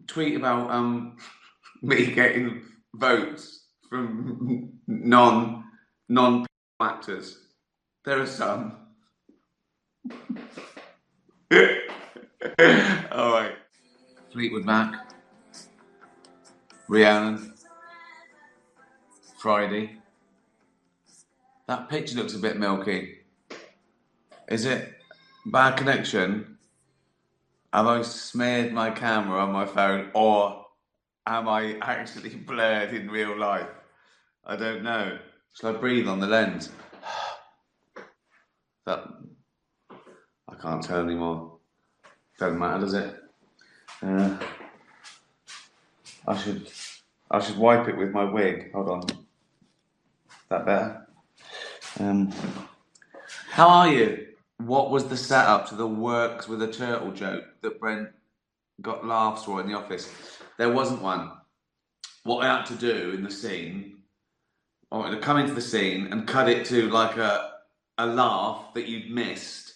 tweet about me getting votes from non actors. There are some. All right. Fleetwood Mac, Rhiannon, Friday. That picture looks a bit milky. Is it bad connection? Have I smeared my camera on my phone, or am I actually blurred in real life? I don't know. Shall I breathe on the lens? That I can't tell anymore. Doesn't matter, does it? Uh, I should wipe it with my wig. Hold on. That better? How are you? What was the setup to the works with a turtle joke that Brent got laughs for in the office? There wasn't one. What I had to do in the scene, I wanted to come into the scene and cut it to like a laugh that you'd missed.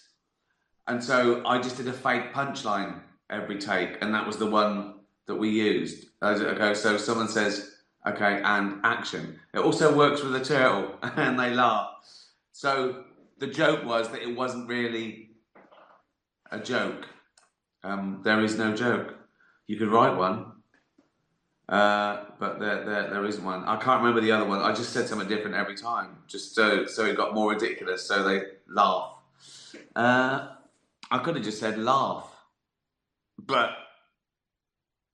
And so I just did a fake punchline every take, and that was the one that we used. Okay, so someone says, okay, and action. It also works with a turtle, and they laugh. So the joke was that it wasn't really a joke. There is no joke. You could write one, but there isn't one. I can't remember the other one. I just said something different every time, just so it got more ridiculous, so they laugh. I could have just said laugh, but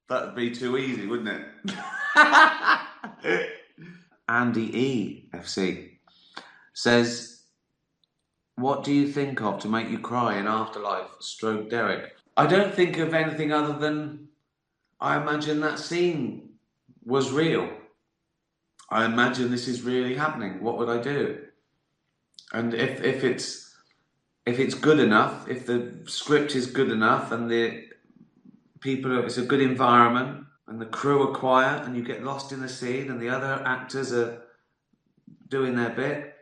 that'd be too easy, wouldn't it? Andy E. FC says, what do you think of to make you cry in Afterlife? Stroke Derek. I don't think of anything other than I imagine that scene was real. I imagine this is really happening. What would I do? And if it's good enough, if the script is good enough, and the people, it's a good environment, and the crew are quiet, and you get lost in the scene, and the other actors are doing their bit,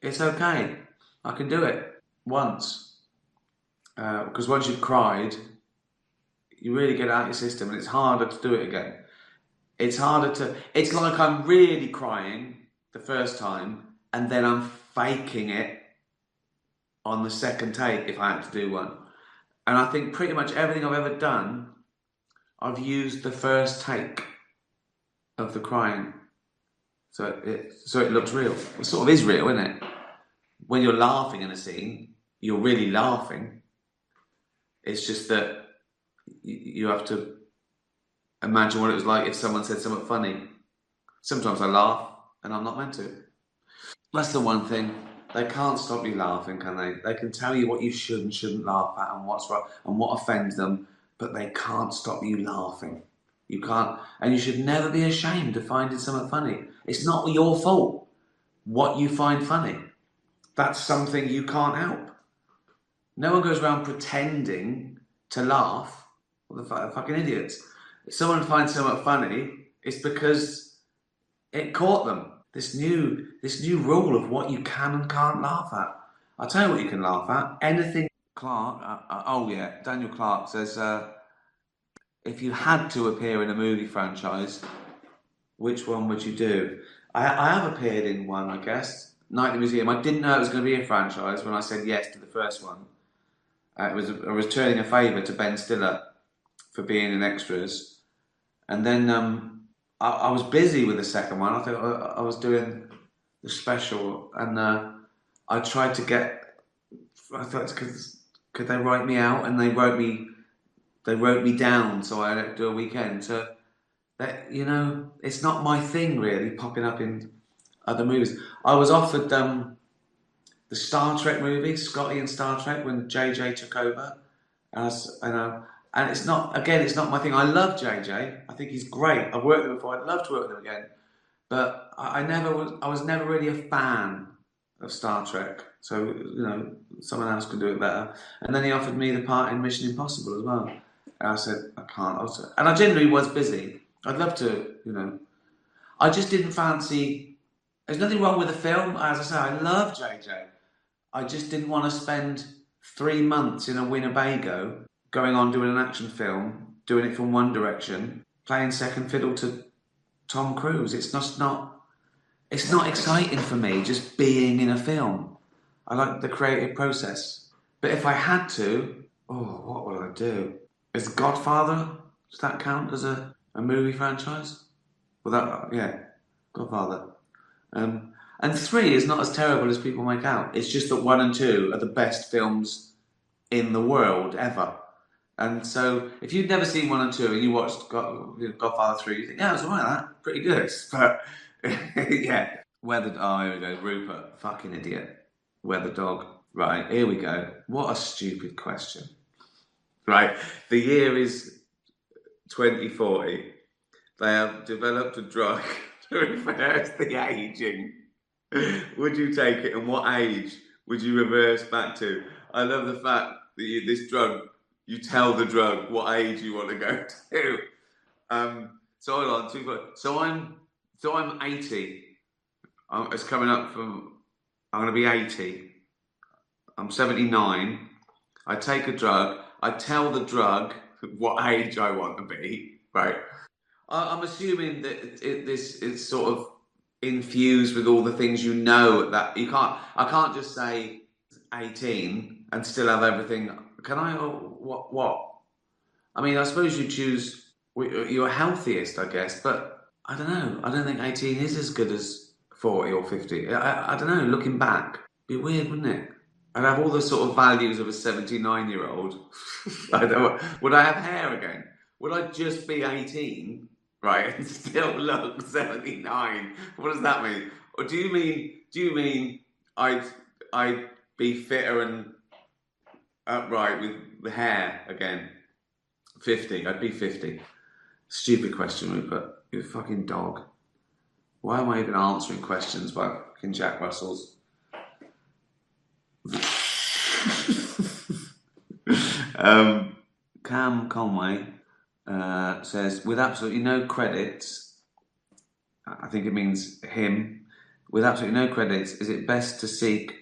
it's okay. I can do it once. Because once you've cried, you really get out of your system, and it's harder to do it again. It's like I'm really crying the first time, and then I'm faking it on the second take if I had to do one. And I think pretty much everything I've ever done, I've used the first take of the crying. So it looks real. It sort of is real, isn't it? When you're laughing in a scene, you're really laughing. It's just that you have to imagine what it was like if someone said something funny. Sometimes I laugh and I'm not meant to. That's the one thing. They can't stop you laughing, can they? They can tell you what you should and shouldn't laugh at and what's right and what offends them, but they can't stop you laughing. You can't, and you should never be ashamed of finding something funny. It's not your fault what you find funny. That's something you can't help. No one goes around pretending to laugh. Well, the fucking idiots. If someone finds something funny, it's because it caught them. This new rule of what you can and can't laugh at. I'll tell you what you can laugh at. Anything. Clark. Oh yeah, Daniel Clark says, if you had to appear in a movie franchise, which one would you do? I have appeared in one, I guess. Night at the Museum. I didn't know it was going to be a franchise when I said yes to the first one. I was returning a favour to Ben Stiller for being in extras, and then I was busy with the second one. I thought I was doing the special, and I tried to get. I thought, could they write me out? And they wrote me down, so I had to do a weekend. So that, it's not my thing really, popping up in other movies. I was offered the Star Trek movie, Scotty and Star Trek, when JJ took over, and it's not my thing. I love JJ. I think he's great. I've worked with him before. I'd love to work with him again, but I was never really a fan of Star Trek. So someone else could do it better. And then he offered me the part in Mission Impossible as well. And I said I can't. And I generally was busy. I'd love to, I just didn't fancy. There's nothing wrong with the film. As I say, I love JJ. I just didn't want to spend 3 months in a Winnebago going on doing an action film doing it from one direction, playing second fiddle to Tom Cruise. It's just not. It's not exciting for me just being in a film. I like the creative process. But if I had to, what would I do? Is Godfather, does that count as a movie franchise? Well, yeah, Godfather. And 3 is not as terrible as people make out. It's just that 1 and 2 are the best films in the world ever. And so, if you've never seen 1 and 2 and you watched Godfather 3, you think, yeah, it was alright, that. Pretty good. But, yeah. Here we go. Rupert, fucking idiot. Where the dog. Right, here we go. What a stupid question. Right, the year is 2040. They have developed a drug to reverse the aging. Would you take it, and what age would you reverse back to? I love the fact that this drug, you tell the drug what age you want to go to. So hold on, so I'm 80. It's coming up from. I'm going to be 80. I'm 79. I take a drug. I tell the drug what age I want to be. Right. I'm assuming that this is sort of infused with all the things you know that you can't. I can't just say 18 and still have everything. Can I? What? I mean, I suppose you choose your healthiest, I guess, but I don't know. I don't think 18 is as good as 40 or 50. I don't know. Looking back, it'd be weird, wouldn't it? I'd have all the sort of values of a 79-year-old. I don't know. Would I have hair again? Would I just be 18, right, and still look 79? What does that mean? Or do you mean I'd be fitter and upright with the hair again? 50. I'd be 50. Stupid question, Rupert. You're a fucking dog. Why am I even answering questions by fucking Jack Russells? Cam Conway says, with absolutely no credits, I think it means him, with absolutely no credits, is it best to seek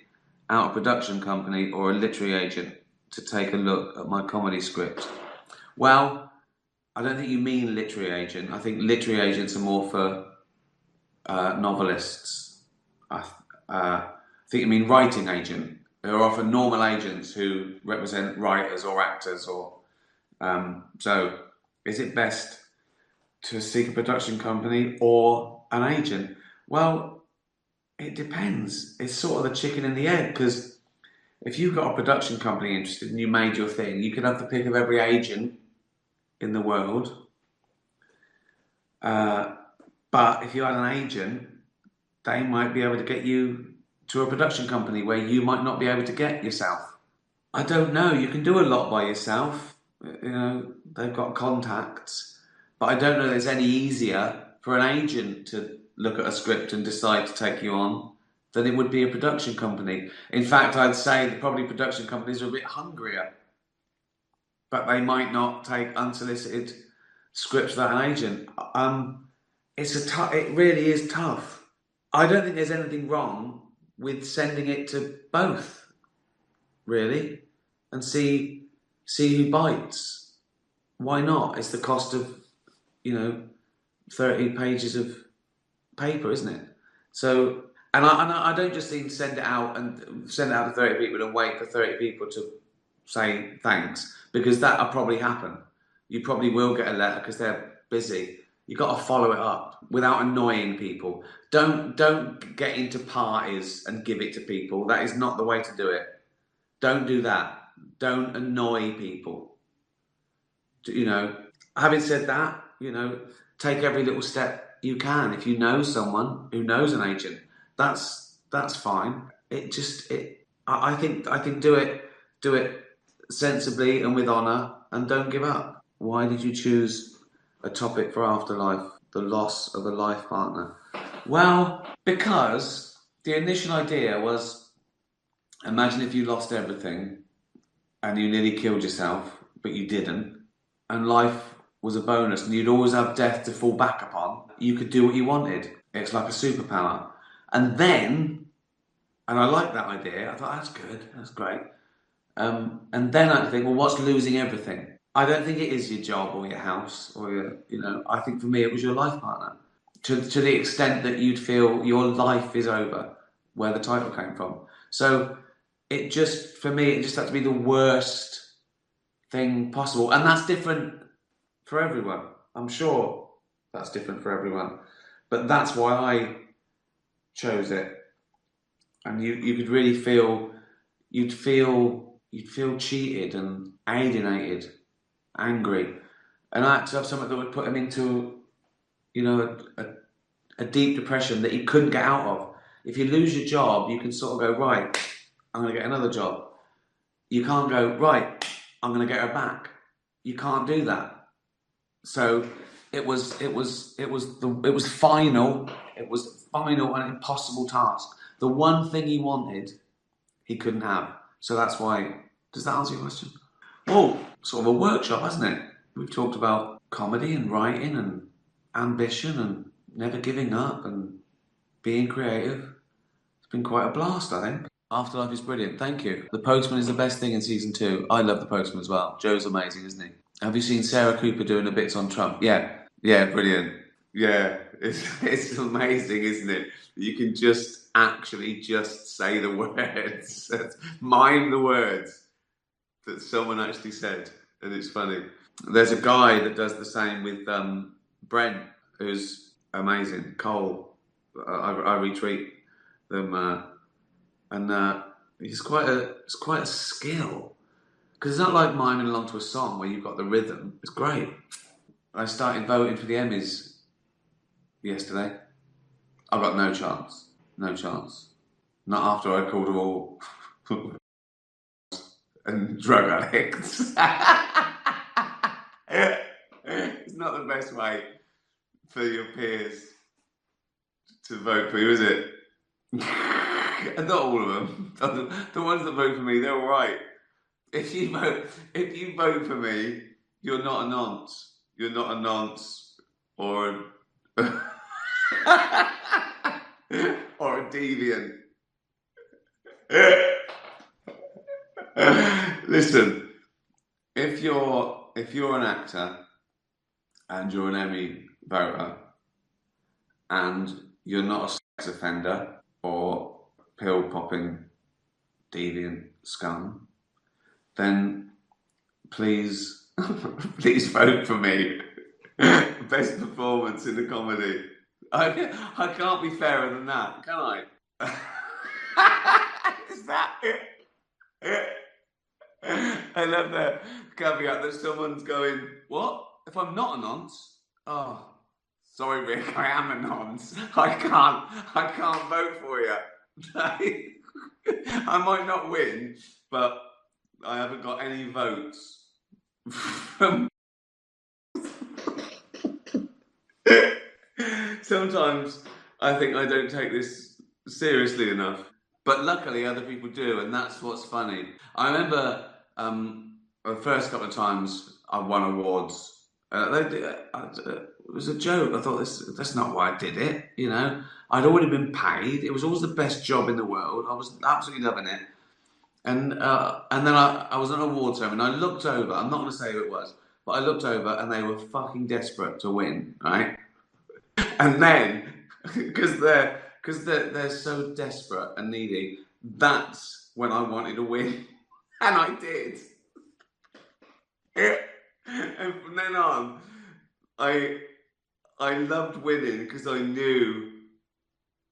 out a production company or a literary agent to take a look at my comedy script? Well, I don't think you mean literary agent. I think literary agents are more for novelists. I think you mean writing agent. There are often normal agents who represent writers or actors. So, is it best to seek a production company or an agent? Well, it depends. It's sort of the chicken and the egg, because if you've got a production company interested and you made your thing, you could have the pick of every agent in the world. But if you had an agent, they might be able to get you to a production company where you might not be able to get yourself. I don't know. You can do a lot by yourself. You know, they've got contacts. But I don't know it's any easier for an agent to look at a script and decide to take you on than it would be a production company. In fact, I'd say that probably production companies are a bit hungrier. But they might not take unsolicited scripts without an agent. It really is tough. I don't think there's anything wrong with sending it to both, really, and see who bites. Why not? It's the cost of, 30 pages of paper, isn't it? So, and I don't just think send it out to 30 people and wait for 30 people to say thanks, because that'll probably happen. You probably will get a letter because they're busy. You've got to follow it up without annoying people. Don't get into parties and give it to people. That is not the way to do it. Don't do that. Don't annoy people. Having said that, take every little step you can. If you know someone who knows an agent, that's fine. I think do it sensibly and with honour, and don't give up. Why did you choose a topic for Afterlife, the loss of a life partner? Well, because the initial idea was, imagine if you lost everything and you nearly killed yourself, but you didn't, and life was a bonus and you'd always have death to fall back upon. You could do what you wanted. It's like a superpower. And I like that idea. I thought, that's good, that's great. And then I think, well, what's losing everything? I don't think it is your job or your house or I think for me it was your life partner. To the extent that you'd feel your life is over, where the title came from. So for me, it just had to be the worst thing possible. And that's different for everyone. I'm sure that's different for everyone. But that's why I chose it. And you could really feel, you'd feel cheated and alienated, angry. And I had to have something that would put him into, a deep depression that he couldn't get out of. If you lose your job, you can sort of go, right, I'm going to get another job. You can't go, right, I'm going to get her back. You can't do that. So it was final. It was final and impossible task. The one thing he wanted, he couldn't have. So that's why. Does that answer your question? Oh, sort of a workshop, hasn't it? We've talked about comedy and writing and ambition and never giving up and being creative. It's been quite a blast, I think. Afterlife is brilliant. Thank you. The Postman is the best thing in season 2. I love The Postman as well. Joe's amazing, isn't he? Have you seen Sarah Cooper doing the bits on Trump? Yeah, brilliant. Yeah, it's amazing, isn't it? You can just say the words, mime the words that someone actually said, and it's funny. There's a guy that does the same with Brent, who's amazing. Cole, I retweet them, and it's quite a skill. Because it's not like miming along to a song where you've got the rhythm. It's great. I started voting for the Emmys yesterday. I've got no chance. No chance. Not after I called them all and drug addicts. It's not the best way for your peers to vote for you, is it? And not all of them. The ones that vote for me, they're all right. If you vote for me, you're not a nonce. You're not a nonce or or a deviant. Listen, if you're an actor and you're an Emmy voter and you're not a sex offender or pill popping deviant scum, then please vote for me. Best performance in the comedy. I can't be fairer than that, can I? Is that it? I love that caveat that someone's going, what? If I'm not a nonce? Oh, sorry Rick, I am a nonce. I can't vote for you. I might not win, but I haven't got any votes from. Sometimes I think I don't take this seriously enough, but luckily other people do, and that's what's funny. I remember the first couple of times I won awards. It was a joke. I thought that's not why I did it. I'd already been paid. It was always the best job in the world. I was absolutely loving it. And then I was at an award ceremony and I looked over, I'm not going to say who it was, but I looked over and they were fucking desperate to win, right? And then, because they're so desperate and needy, that's when I wanted to win. And I did. And from then on, I loved winning because I knew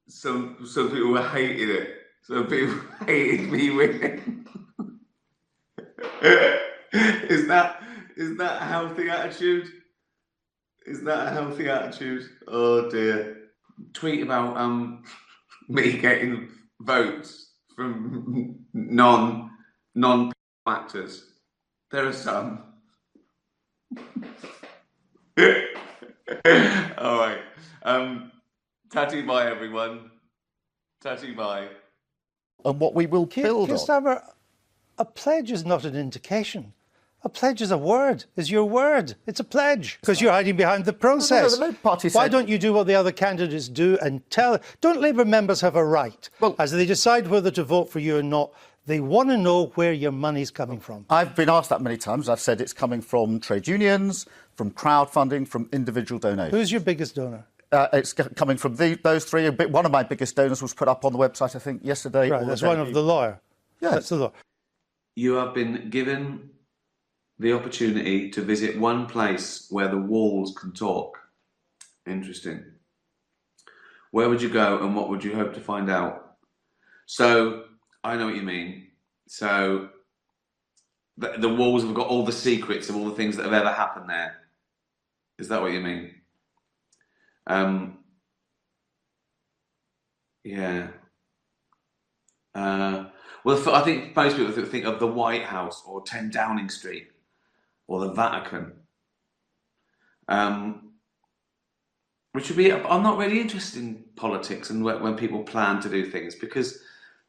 some people were hating it. Some people hated me winning. Is that a healthy attitude? Is that a healthy attitude? Oh dear. Tweet about me getting votes from non actors. There are some. All right. Tatty bye, everyone. Tatty bye. And what we will build on. Starmer, a pledge is not an indication. A pledge is a word, is your word. It's a pledge, because you're hiding behind the process. No, the Labour Party said... Why don't you do what the other candidates do and tell... Don't Labour members have a right, as they decide whether to vote for you or not, They want to know where your money's coming from. I've been asked that many times. I've said it's coming from trade unions, from crowdfunding, from individual donations. Who's your biggest donor? It's coming from those three. One of my biggest donors was put up on the website, I think, yesterday. Right, that's one of the lawyer. Yeah. That's the lawyer. You have been given the opportunity to visit one place where the walls can talk. Interesting. Where would you go and what would you hope to find out? So, I know what you mean. So, the walls have got all the secrets of all the things that have ever happened there. Is that what you mean? Yeah. Well, I think most people think of the White House or 10 Downing Street or the Vatican. Which would be, I'm not really interested in politics and when people plan to do things because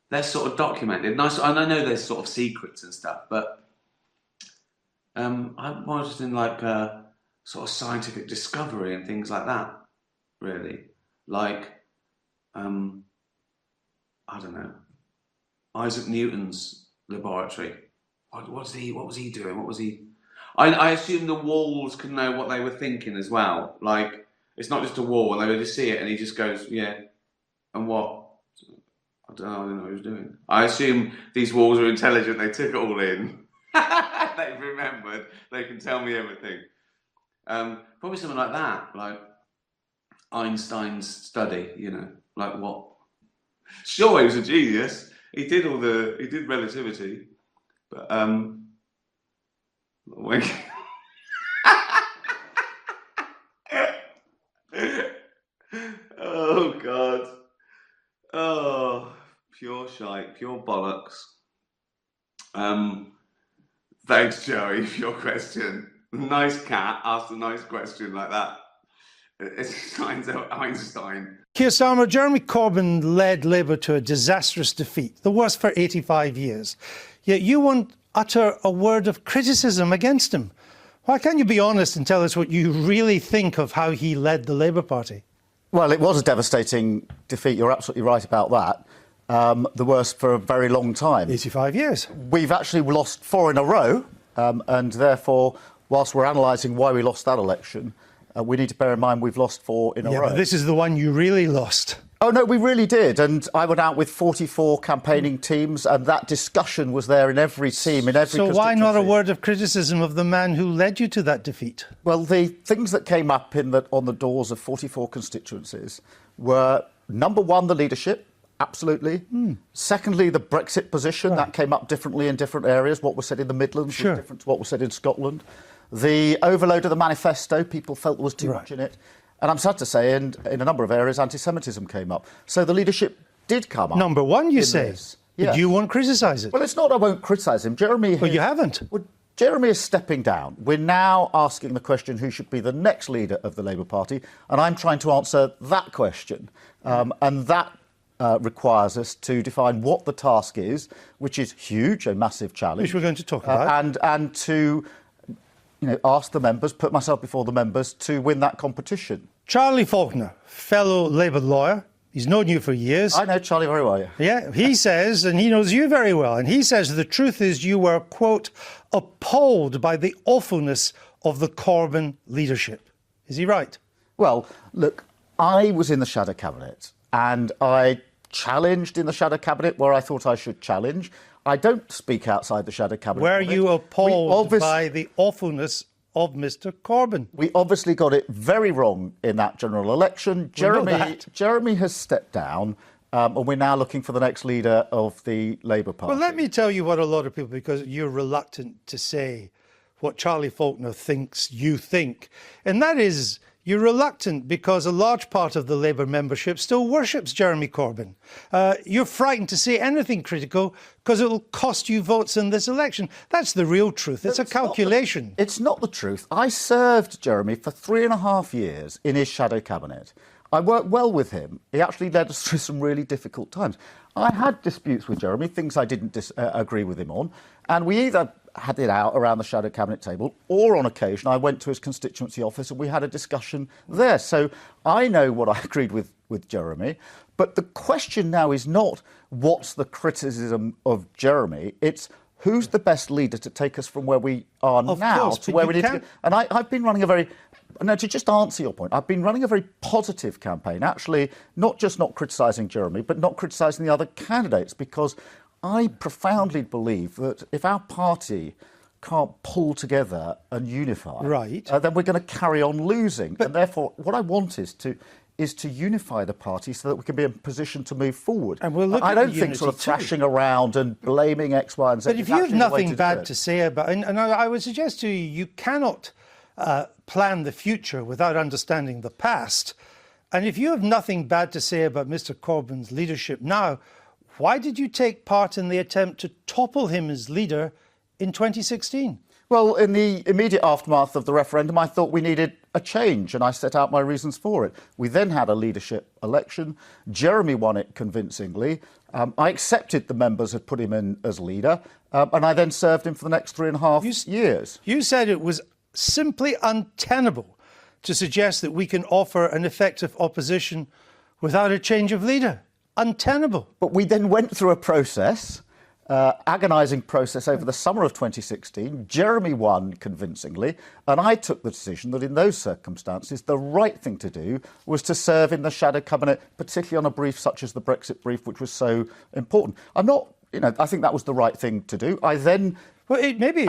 they're sort of documented. And I know there's sort of secrets and stuff, but I'm more interested in like sort of scientific discovery and things like that, really. Like, I don't know, Isaac Newton's laboratory. What was he doing? What was he? I assume the walls can know what they were thinking as well. Like, it's not just a wall, and they would just see it, and he just goes, yeah, and what? I don't know what he was doing. I assume these walls are intelligent, they took it all in. They've remembered, they can tell me everything. Probably something like that, like Einstein's study, you know, like what? Sure, he was a genius. He did relativity, but oh God. Oh, pure shite, pure bollocks. Thanks, Joey, for your question. Nice cat asked a nice question like that. It signs out Einstein. Keir Starmer, Jeremy Corbyn led Labour to a disastrous defeat, the worst for 85 years. Yet you won't utter a word of criticism against him. Why can't you be honest and tell us what you really think of how he led the Labour Party? Well, it was a devastating defeat. You're absolutely right about that. The worst for a very long time. 85 years. We've actually lost 4 in a row, and therefore, whilst we're analysing why we lost that election, we need to bear in mind we've lost 4 in a row. Yeah, but this is the one you really lost. Oh, no, we really did. And I went out with 44 campaigning teams, and that discussion was there in every team, in every So why not a constituency. word of criticism of the man who led you to that defeat? Well, the things that came up on the doors of 44 constituencies were, number one, the leadership, absolutely. Secondly, the Brexit position, that came up differently in different areas. What was said in the Midlands was different to what was said in Scotland. The overload of the manifesto, people felt there was too much in it. And I'm sad to say, in a number of areas, anti-Semitism came up. So the leadership did come up. Number one, you say. Yes. But you won't criticise it. Well, it's not I won't criticise him. Jeremy... But you haven't. Well, Jeremy is stepping down. We're now asking the question who should be the next leader of the Labour Party, and I'm trying to answer that question. And that requires us to define what the task is, which is huge, a massive challenge. Which we're going to talk about. And to ask the members, put myself before the members, to win that competition. Charlie Faulkner, fellow Labour lawyer, he's known you for years. I know Charlie very well, yeah. Yeah, he says, and he knows you very well, and he says the truth is you were, quote, appalled by the awfulness of the Corbyn leadership. Is he right? Well, look, I was in the Shadow Cabinet and I challenged in the Shadow Cabinet where I thought I should challenge. I don't speak outside the Shadow Cabinet. Were you appalled by the awfulness of Mr. Corbyn? We obviously got it very wrong in that general election. Jeremy has stepped down, and we're now looking for the next leader of the Labour Party. Well, let me tell you what a lot of people, because you're reluctant to say what Charlie Faulkner thinks you think, and that is you're reluctant because a large part of the Labour membership still worships Jeremy Corbyn. You're frightened to say anything critical because it will cost you votes in this election. That's the real truth. It's a calculation. It's not the truth. I served Jeremy for 3.5 years in his shadow cabinet. I worked well with him. He actually led us through some really difficult times. I had disputes with Jeremy, things I didn't agree with him on, and we either had it out around the shadow cabinet table, or on occasion I went to his constituency office and we had a discussion there. So I know what I agreed with with Jeremy. But the question now is not what's the criticism of Jeremy, it's who's the best leader to take us from where we are now to where we need to go. And I've been running a very... Now, to just answer your point, I've been running a very positive campaign, actually, not just not criticising Jeremy, but not criticising the other candidates, because I profoundly believe that if our party can't pull together and unify, then we're going to carry on losing. And therefore, what I want is to unify the party so that we can be in a position to move forward. And we'll look I at don't think sort of thrashing around and blaming X, Y, and Z. But if you have nothing bad to say about, and I would suggest to you, you cannot plan the future without understanding the past. And if you have nothing bad to say about Mr. Corbyn's leadership now, why did you take part in the attempt to topple him as leader in 2016? Well, in the immediate aftermath of the referendum, I thought we needed a change, and I set out my reasons for it. We then had a leadership election. Jeremy won it convincingly. I accepted the members had put him in as leader, and I then served him for the next 3.5 years. You said it was simply untenable to suggest that we can offer an effective opposition without a change of leader. Untenable. But we then went through a process, agonising process over the summer of 2016. Jeremy won convincingly, and I took the decision that in those circumstances, the right thing to do was to serve in the shadow cabinet, particularly on a brief such as the Brexit brief, which was so important. I'm not, I think that was the right thing to do. I then... Well, maybe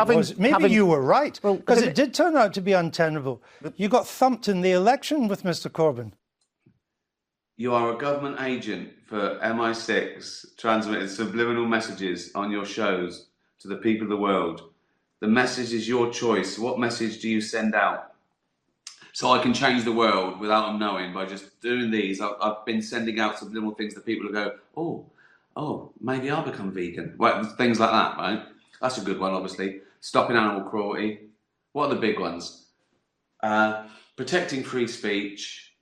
you were right, because it did turn out to be untenable. You got thumped in the election with Mr. Corbyn. You are a government agent for MI6, transmitting subliminal messages on your shows to the people of the world. The message is your choice. What message do you send out? So I can change the world without them knowing by just doing these. I've been sending out subliminal things that people will go, oh, maybe I'll become vegan. Well, things like that, right? That's a good one, obviously. Stopping animal cruelty. What are the big ones? Protecting free speech.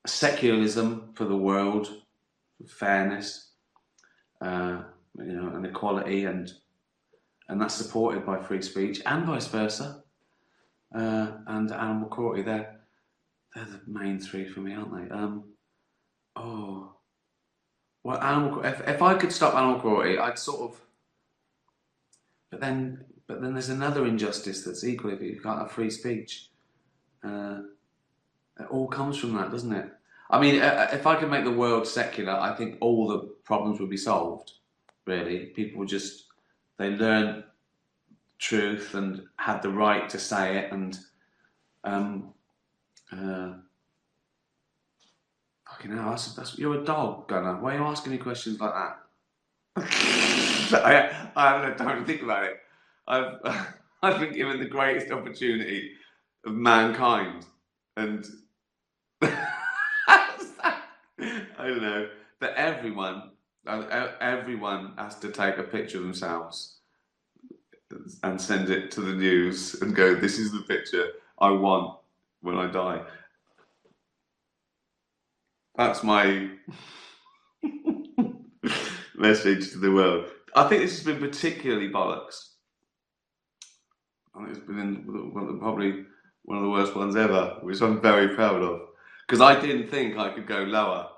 Secularism for the world. Fairness. And equality. And that's supported by free speech. And vice versa. And animal cruelty. They're the main three for me, aren't they? Well, if I could stop animal cruelty, I'd sort of... But then there's another injustice that's equal if you can't have free speech. It all comes from that, doesn't it? I mean, if I could make the world secular, I think all the problems would be solved, really. People would they learn truth and had the right to say it and... fucking hell, that's you're a dog, Gunnar. Why are you asking me questions like that? I haven't had time to think about it. I've been given the greatest opportunity of mankind, and I don't know that everyone has to take a picture of themselves and send it to the news and go, "This is the picture I want when I die." That's my message to the world. I think this has been particularly bollocks. I think it's been probably one of the worst ones ever, which I'm very proud of. Because I didn't think I could go lower.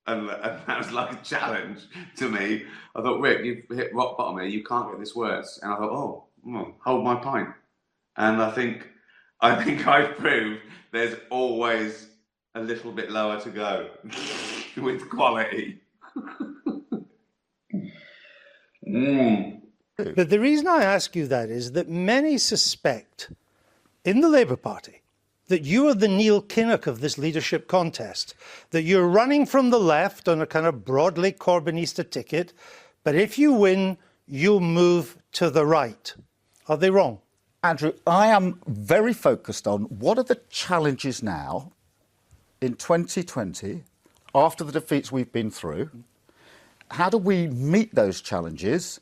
And that was like a challenge to me. I thought, Rick, you've hit rock bottom here. You can't get this worse. And I thought, hold my pint. And I think I've proved there's always a little bit lower to go with quality. But the reason I ask you that is that many suspect in the Labour Party that you are the Neil Kinnock of this leadership contest, that you're running from the left on a kind of broadly Corbynista ticket, but if you win, you'll move to the right. Are they wrong? Andrew, I am very focused on what are the challenges now in 2020, after the defeats we've been through. How do we meet those challenges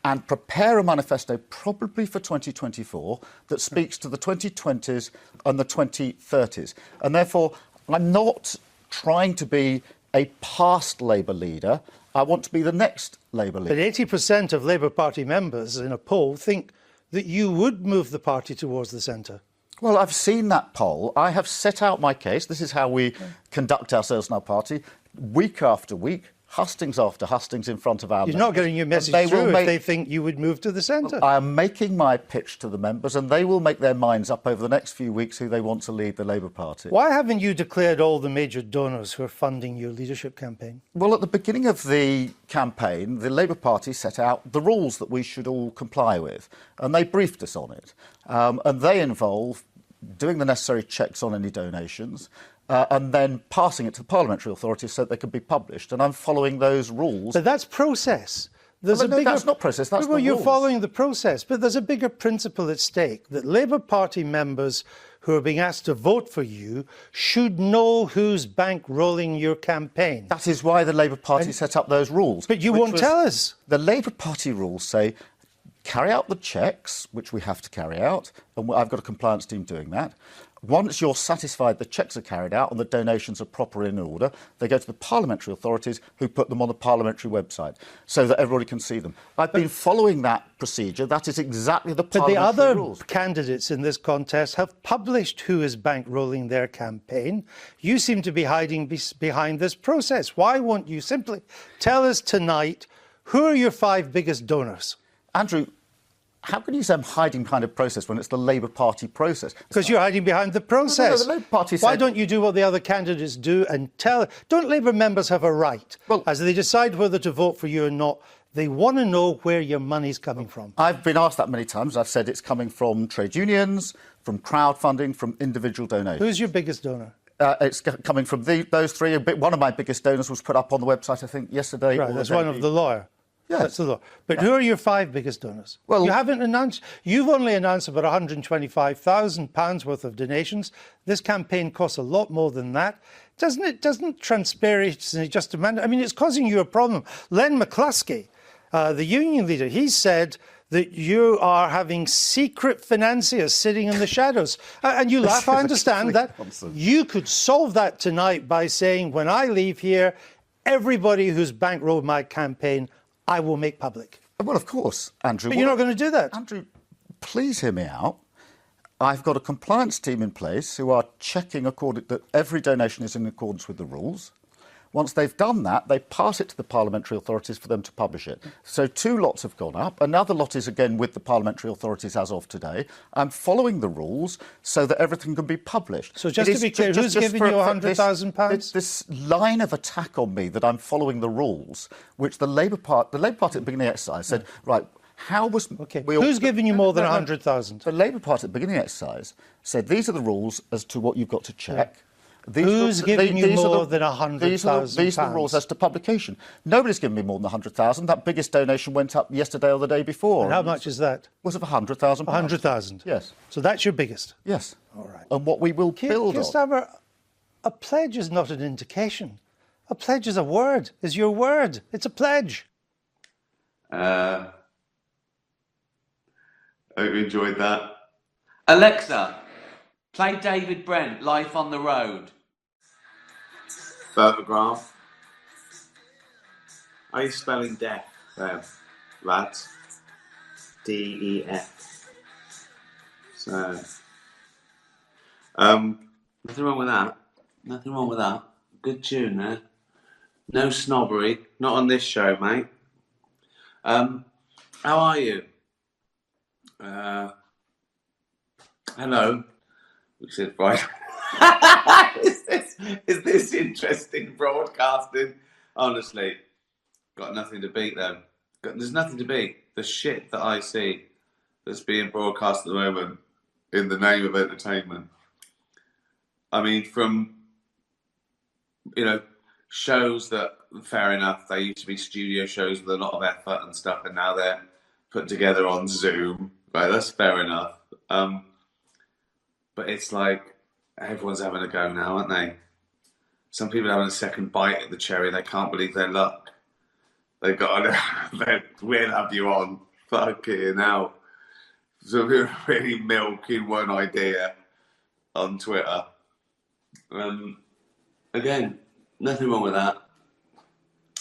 and prepare a manifesto probably for 2024 that speaks to the 2020s and the 2030s? And therefore, I'm not trying to be a past Labour leader. I want to be the next Labour leader. But 80% of Labour Party members in a poll think that you would move the party towards the centre. Well, I've seen that poll. I have set out my case. This is how we conduct ourselves in our party, week after week, hustings after hustings in front of our You're members. not getting your message through if they think you would move to the centre. I am making my pitch to the members, and they will make their minds up over the next few weeks who they want to lead the Labour Party. Why haven't you declared all the major donors who are funding your leadership campaign? Well, at the beginning of the campaign, the Labour Party set out the rules that we should all comply with, and they briefed us on it. And they involve doing the necessary checks on any donations, and then passing it to the parliamentary authorities so that they can be published. And I'm following those rules. But that's process. That's not process, that's well, the you're rules. following the process, but there's a bigger principle at stake, that Labour Party members who are being asked to vote for you should know who's bankrolling your campaign. That is why the Labour Party set up those rules. But you won't tell us. The Labour Party rules say, carry out the checks, which we have to carry out, and I've got a compliance team doing that. Once you're satisfied the checks are carried out and the donations are proper in order, they go to the parliamentary authorities who put them on the parliamentary website so that everybody can see them. I've been following that procedure. That is exactly the parliamentary But the other rules. candidates in this contest have published who is bankrolling their campaign. You seem to be hiding behind this process. Why won't you simply tell us tonight who are your 5 biggest donors? Andrew, how can you say I'm hiding behind a process when it's the Labour Party process? Because you're hiding behind the process. No, the Labour Party Why said... don't you do what the other candidates do and tell... Don't Labour members have a right, as they decide whether to vote for you or not, they want to know where your money's coming from? I've been asked that many times. I've said it's coming from trade unions, from crowdfunding, from individual donations. Who's your biggest donor? It's coming from those 3. One of my biggest donors was put up on the website, I think, yesterday. Right, that's one of the lawyer. Yes. That's the law. But who are your 5 biggest donors? Well, you haven't announced. You've only announced about £125,000 worth of donations. This campaign costs a lot more than that. Doesn't transparency just demand? I mean, it's causing you a problem. Len McCluskey, the union leader, he said that you are having secret financiers sitting in the shadows. And you laugh. I understand that. You could solve that tonight by saying, when I leave here, everybody who's bankrolled my campaign, I will make public. Well, of course, Andrew. But you're not going to do that. Andrew, please hear me out. I've got a compliance team in place who are checking that every donation is in accordance with the rules. Once they've done that, they pass it to the parliamentary authorities for them to publish it. So 2 lots have gone up. Another lot is again with the parliamentary authorities as of today. I'm following the rules so that everything can be published. So just to be clear, who's giving you £100,000? This line of attack on me that I'm following the rules, which the Labour Party at the beginning of the exercise said, right, how was... Okay, who's giving you more than 100,000? The Labour Party at the beginning of the exercise said, these are the rules as to what you've got to check. Yeah. Who's giving you more than £100,000? These are the rules as to publication. Nobody's given me more than 100,000. That biggest donation went up yesterday or the day before. And how much is that? Was of 100,000. 100,000? Yes. So that's your biggest? Yes. All right. And what we will build on... Gustavo, a pledge is not an indication. A pledge is a word, is your word. It's a pledge. I hope you enjoyed that. Alexa, play David Brent, Life on the Road. Photograph. Are you spelling deaf there, lads? D-E-F. So, nothing wrong with that. Nothing wrong with that. Good tune there. No snobbery. Not on this show, mate. How are you? Hello. We said, right. Is this interesting broadcasting? Honestly, got nothing to beat them. There's nothing to beat. The shit that I see that's being broadcast at the moment in the name of entertainment. I mean, from, shows that, fair enough, they used to be studio shows with a lot of effort and stuff, and now they're put together on Zoom. Right, that's fair enough. But it's like everyone's having a go now, aren't they? Some people are having a second bite at the cherry. They can't believe their luck. They've got we'll have you on. Fucking hell. So we're really milking one idea on Twitter. Again, nothing wrong with that.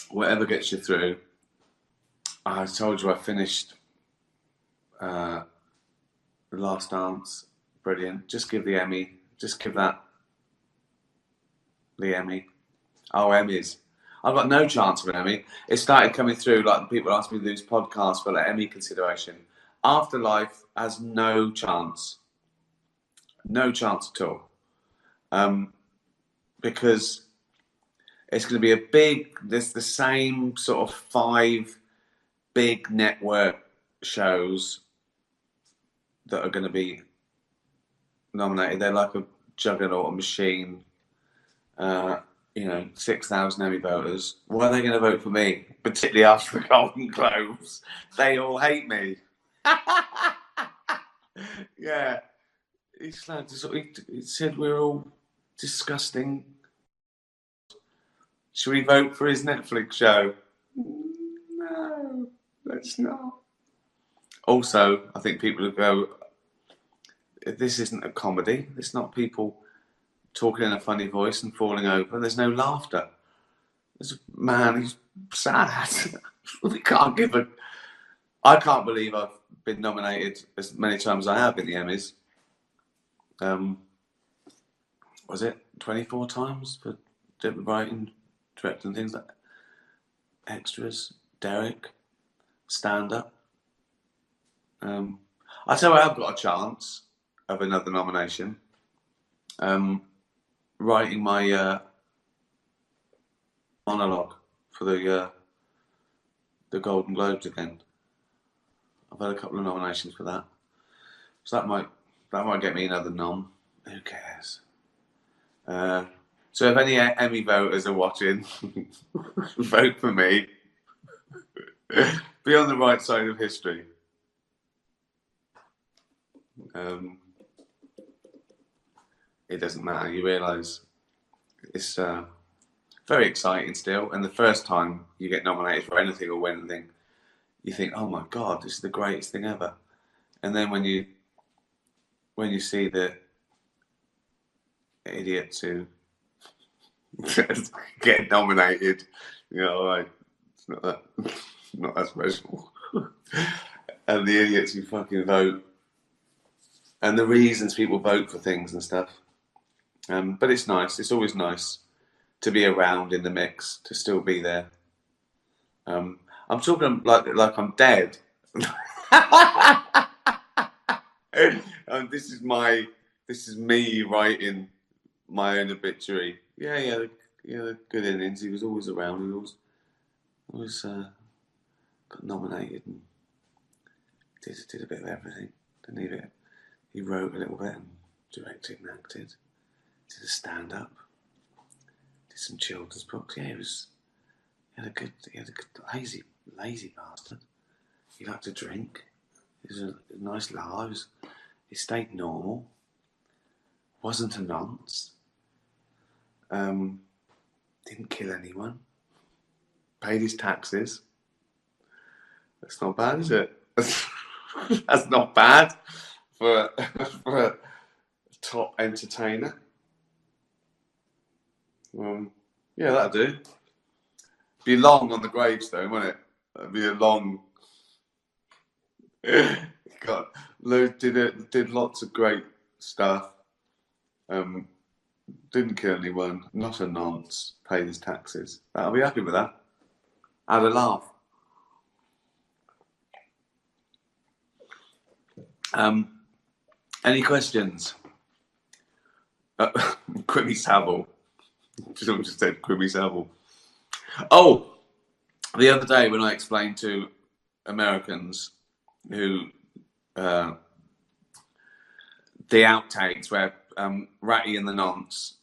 Whatever gets you through. I told you I finished The Last Dance brilliant. Just give the Emmy. Just give that the Emmy. Oh, Emmys. I've got no chance of an Emmy. It started coming through, like people ask me to do this podcast for like Emmy consideration. Afterlife has no chance. No chance at all. Because it's going to be there's the same sort of 5 big network shows that are going to be nominated. They're like a juggernaut, a machine. 6,000 Emmy voters. Why are they going to vote for me? Particularly after the Golden Globes. They all hate me. Yeah. He said we're all disgusting. Should we vote for his Netflix show? No, let's not. Also, I think people will go, this isn't a comedy. It's not people talking in a funny voice and falling over. There's no laughter. There's a man who's sad. I can't believe I've been nominated as many times as I have in the Emmys. Was it 24 times for writing, directing, things like extras, Derek, stand-up. I tell you, I've got a chance of another nomination. Writing my monologue for the Golden Globes again. I've had a couple of nominations for that, so that might get me another nom. Who cares? So if any Emmy voters are watching, vote for me. Be on the right side of history. It doesn't matter. You realise it's very exciting still. And the first time you get nominated for anything or win anything, you think, "Oh my God, this is the greatest thing ever." And then when you see the idiots who get nominated, like it's not that special. And the idiots who fucking vote, and the reasons people vote for things and stuff. But it's nice. It's always nice to be around in the mix, to still be there. I'm talking like I'm dead. This is me writing my own obituary. Yeah, good innings. He was always around. He always got nominated and did a bit of everything. Didn't he? He wrote a little bit and directed and acted. Did a stand-up. Did some children's books. Yeah, he had a good lazy bastard. He liked to drink. He was a nice lad. He stayed normal. Wasn't a nonce. Didn't kill anyone. Paid his taxes. That's not bad, is it? That's not bad for a top entertainer. Yeah, that'll do. Be long on the gravestone, won't it? That'd be a long. Did lots of great stuff. Didn't kill anyone. Not a nonce. Paid his taxes. I'll be happy with that. Had a laugh. Any questions? Quimmy Savile. Someone just said Quimmy Savile. Oh, the other day when I explained to Americans who the outtakes where Ratty and the Nonce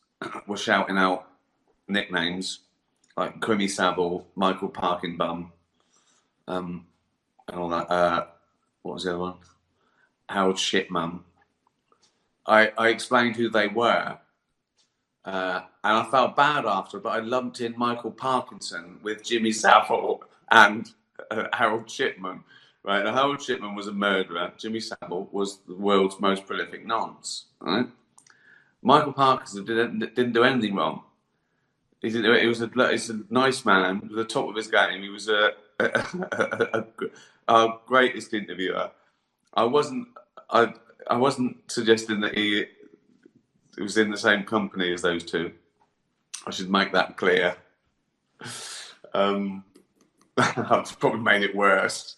were shouting out nicknames like Quimmy Savile, Michael Parkin Bum, and all that. What was the other one? Harold Shitmum. I explained who they were, and I felt bad after, but I lumped in Michael Parkinson with Jimmy Savile and Harold Shipman. Right, now Harold Shipman was a murderer. Jimmy Savile was the world's most prolific nonce. Right, Michael Parkinson didn't do anything wrong. He's a nice man, at the top of his game. He was our greatest interviewer. I wasn't suggesting that he was in the same company as those two. I should make that clear. I've probably made it worse.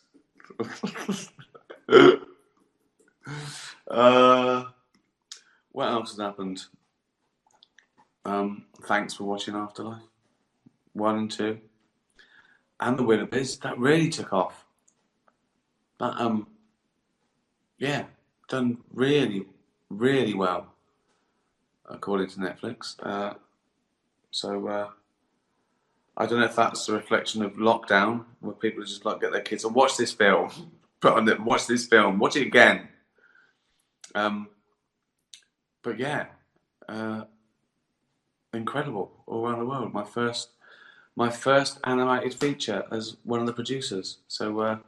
What else has happened? Thanks for watching Afterlife 1 and 2. And the Willoughbys, that really took off. That yeah, done really, really well, according to Netflix. So I don't know if that's a reflection of lockdown, where people just like get their kids and watch this film, watch this film, watch it again. But yeah, incredible all around the world. My first animated feature as one of the producers. So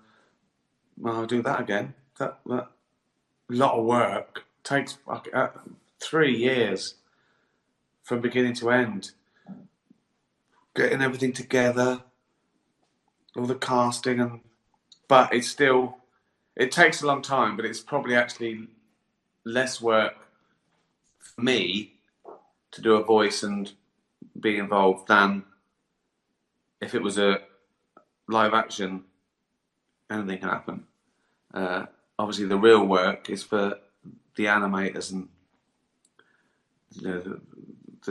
I'll do that again. That lot of work takes 3 years from beginning to end. Getting everything together, all the casting, but it takes a long time. But it's probably actually less work for me to do a voice and be involved than if it was a live action. Anything can happen. Obviously, the real work is for the animators and the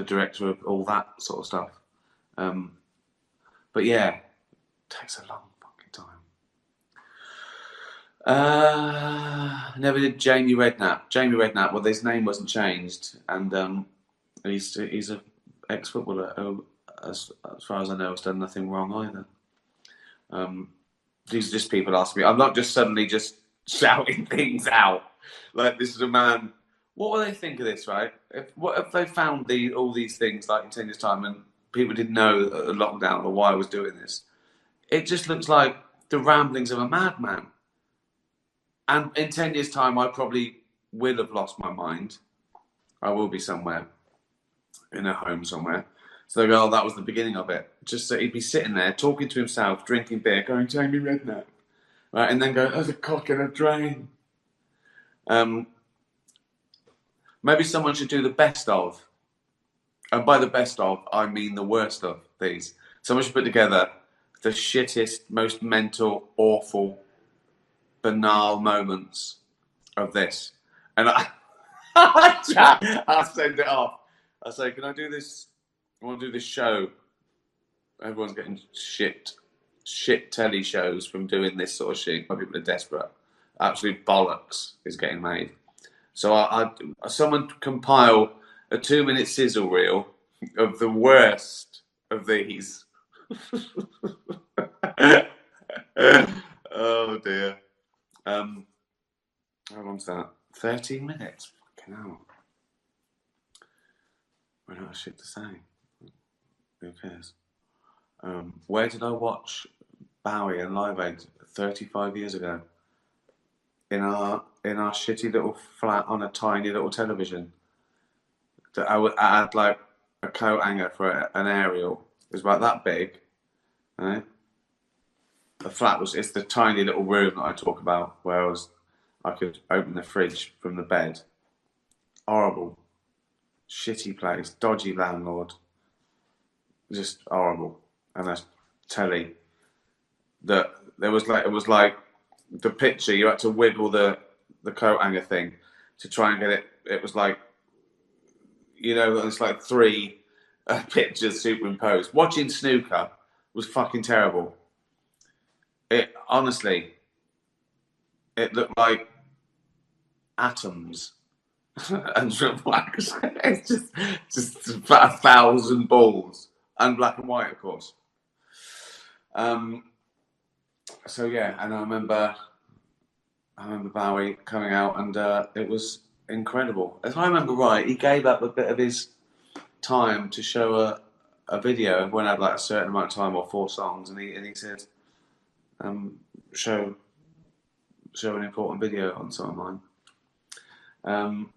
director of all that sort of stuff. But yeah, it takes a long fucking time. Never did Jamie Redknapp. Jamie Redknapp, well, his name wasn't changed, and he's an ex-footballer who, as far as I know, has done nothing wrong either. These are just people asking me. I'm not just suddenly just shouting things out. Like, this is a man. What will they think of this, right? What if they found all these things like in 10 years' time and people didn't know the lockdown or why I was doing this? It just looks like the ramblings of a madman. And in 10 years' time, I probably will have lost my mind. I will be somewhere, in a home somewhere. So they go, oh, that was the beginning of it. Just so he'd be sitting there, talking to himself, drinking beer, going, Jamie Redknapp. Right, and then go, there's a cock in a drain. Maybe someone should do the best of. And by the best of, I mean the worst of these. Someone should put together the shittest, most mental, awful, banal moments of this. And I'll send it off. I'll say, can I do this? I want to do this show. Everyone's getting shit telly shows from doing this sort of shit. People are desperate. Absolute bollocks is getting made. So someone compile a 2-minute sizzle reel of the worst of these. Oh dear. How long's that? 13 minutes. Fucking hell. We're not shit to say. Who cares? Where did I watch Bowie and Live Aid 35 years ago? In our shitty little flat on a tiny little television. I had like a coat hanger for an aerial. It was about that big. Right? The flat it's the tiny little room that I talk about where I could open the fridge from the bed. Horrible. Shitty place. Dodgy landlord. Just horrible. And a telly that it was like the picture, you had to wiggle the coat hanger thing to try and get it. It was like, it's like 3 pictures superimposed. Watching snooker was fucking terrible. It honestly, it looked like atoms and it's just 1,000 balls and black and white, of course. So yeah, and I remember Bowie coming out, and it was incredible. If I remember right, he gave up a bit of his time to show a video when I had like a certain amount of time or 4 songs, and he said, show an important video on some of mine.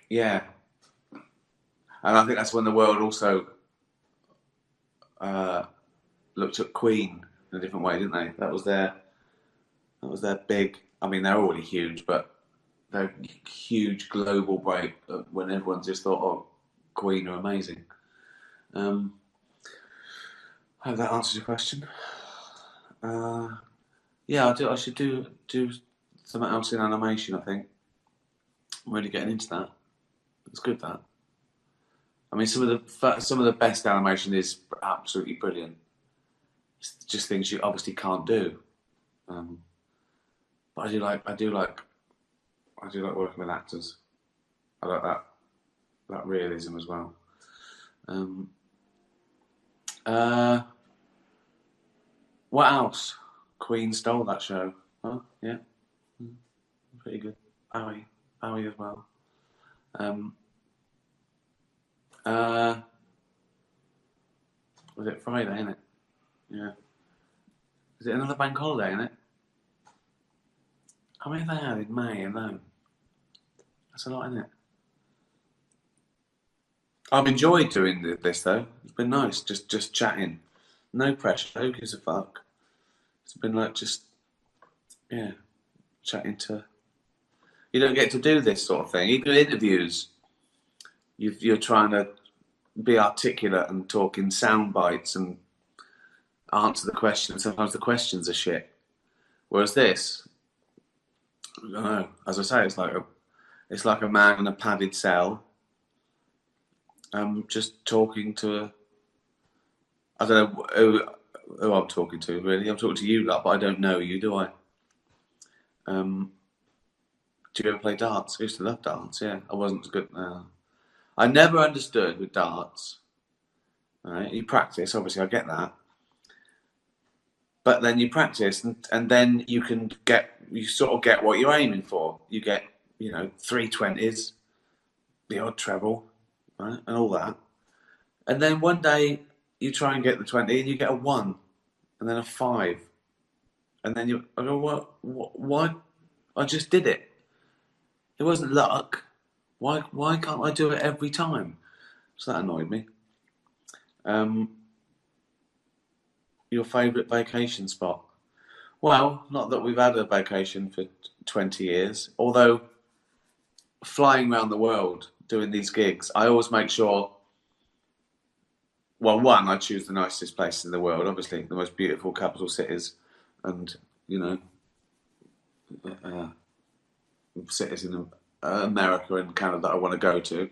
Yeah, and I think that's when the world also looked at Queen in a different way, didn't they? That was their big. I mean, they're already huge, but their huge global break when everyone just thought, "Oh, Queen are amazing." I hope that answers your question. Yeah, I should do something else in animation. I think I'm really getting into that. It's good that. I mean, some of the best animation is absolutely brilliant. It's just things you obviously can't do. But I do like working with actors. I like that realism as well. What else? Queen stole that show. Huh? Yeah, pretty good. Bowie as well. Was it Friday, innit? Yeah. Is it another bank holiday, innit? How many have they had in May alone? That's a lot, isn't it? I've enjoyed doing this though. It's been nice, just chatting. No pressure. Who gives a fuck? It's been like just chatting to. You don't get to do this sort of thing. Even interviews, you're trying to be articulate and talk in sound bites and answer the questions. Sometimes the questions are shit. Whereas this, I don't know. As I say, it's like a man in a padded cell. Just talking to I don't know who I'm talking to, really. I'm talking to you lot, but I don't know you, do I? Do you ever play darts? I used to love darts, yeah. I wasn't as good. I never understood with darts. Right? You practice, obviously, I get that. But then you practice, and then you sort of get what you're aiming for. You get, 320s, the odd treble, right? And all that. And then one day you try and get the 20 and you get a 1 and then a 5. And then I go, what, why? I just did it. It wasn't luck. Why can't I do it every time? So that annoyed me. Your favourite vacation spot? Well, not that we've had a vacation for 20 years, although flying around the world doing these gigs, I always make sure, well, one, I choose the nicest places in the world, obviously, the most beautiful capital cities and, cities in America and Canada that I want to go to.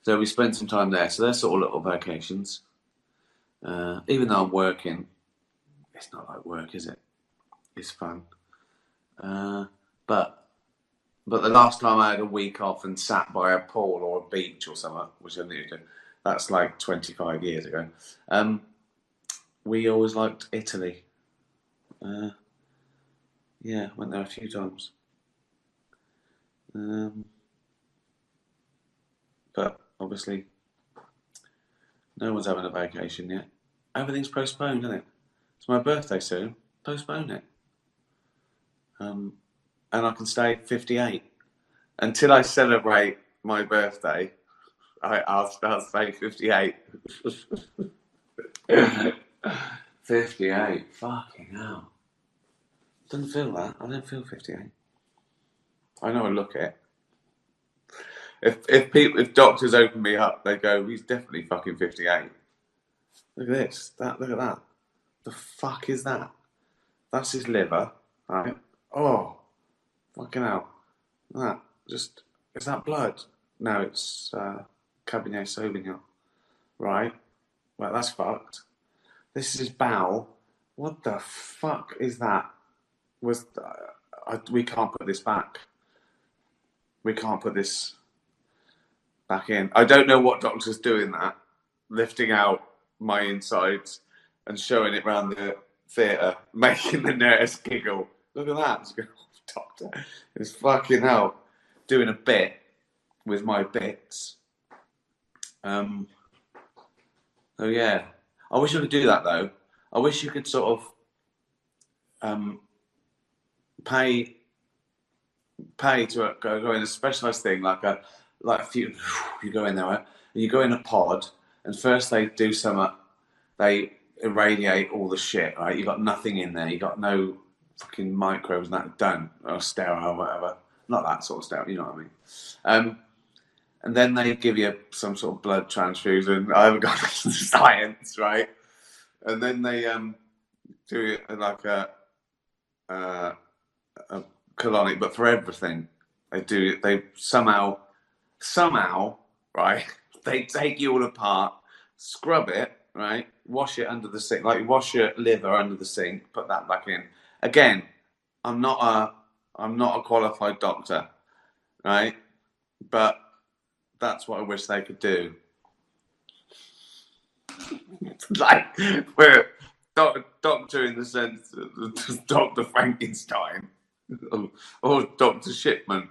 So we spend some time there. So they're sort of little vacations. Even though I'm working, it's not like work, is it? It's fun. But the last time I had a week off and sat by a pool or a beach or something, which I need to do, that's like 25 years ago. We always liked Italy. Yeah, went there a few times. But obviously, no one's having a vacation yet. Everything's postponed, isn't it? It's my birthday soon. Postpone it. And I can stay 58. Until I celebrate my birthday, I'll stay 58. 58. Fucking hell. Doesn't feel that. I don't feel 58. I know I look it. If doctors open me up, they go, he's definitely fucking 58. Look at this. Look at that. The fuck is that? That's his liver. Right. Oh, fucking hell. That is that blood? No, it's Cabernet Sauvignon. Right. Well, that's fucked. This is his bowel. What the fuck is that? We can't put this back. We can't put this back in. I don't know what doctor's doing that, lifting out my insides and showing it around the theatre, making the nurse giggle. Look at that. It's going, oh, doctor. It's fucking hell. Doing a bit with my bits. Oh, yeah. I wish I could do that, though. I wish you could sort of pay to go in a specialised thing, like a few. You go in there, right? And you go in a pod, and first they do some. They irradiate all the shit, right? You got nothing in there. You got no fucking microbes and that done or sterile or whatever. Not that sort of stuff, you know what I mean? And then they give you some sort of blood transfusion. I haven't got into science, right? And then they do like a colonic, but for everything they do. They somehow, right? They take you all apart, scrub it, right? Wash it under the sink, like you wash your liver under the sink. Put that back in. Again, I'm not a qualified doctor, right? But that's what I wish they could do. Like we're doctor in the sense of Dr. Frankenstein or Dr. Shipman.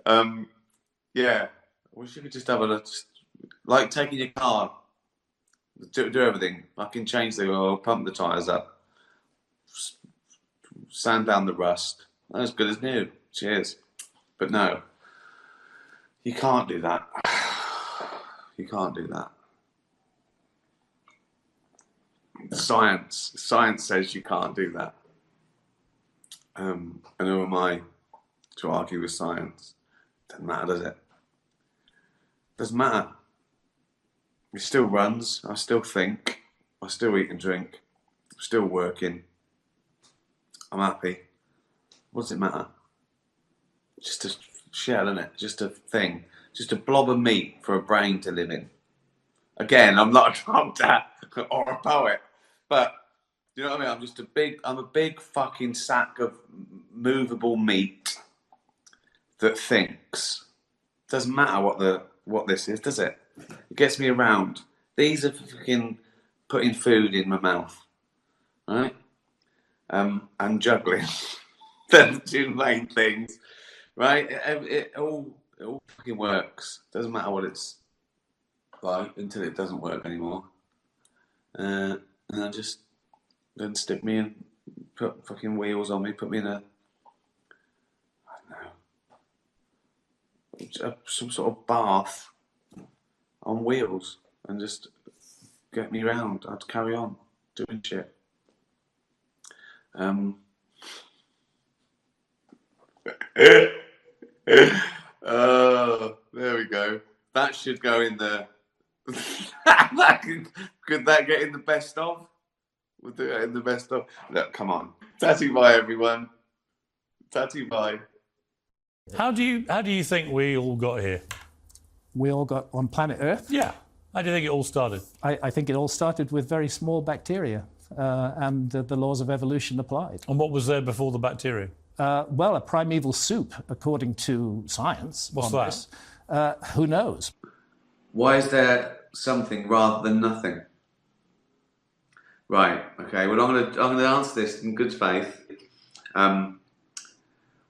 Yeah, I wish you could just have like taking your car, do everything. I can change the oil, pump the tyres up, sand down the rust. As good as new. Cheers. But no, you can't do that. You can't do that. Science says you can't do that. And who am I to argue with science? Doesn't matter, does it? Doesn't matter. It still runs. I still think. I still eat and drink. I'm still working. I'm happy. What does it matter? Just a shell, isn't it? Just a thing. Just a blob of meat for a brain to live in. Again, I'm not a doctor or a poet, but you know what I mean? I'm a big fucking sack of movable meat that thinks. Doesn't matter what this is, does it? It gets me around. These are fucking putting food in my mouth, right? And juggling. They're the two main things, right? It all fucking works. Doesn't matter what it's like until it doesn't work anymore. And I just then stick me in, put fucking wheels on me, put me in I don't know, some sort of bath on wheels and just get me round. I'd carry on doing shit. Oh, there we go. That should go in the. Could that get in the best of? We'll do it in the best of. Look, come on. Tatty bye, everyone. Tatty bye. How do you think we all got here? We all got on planet Earth? Yeah. How do you think it all started? I think it all started with very small bacteria, and the laws of evolution applied. And what was there before the bacteria? Well, a primeval soup, according to science. What's that? Who knows? Why is there something rather than nothing? Right. Okay. Well, I'm gonna answer this in good faith.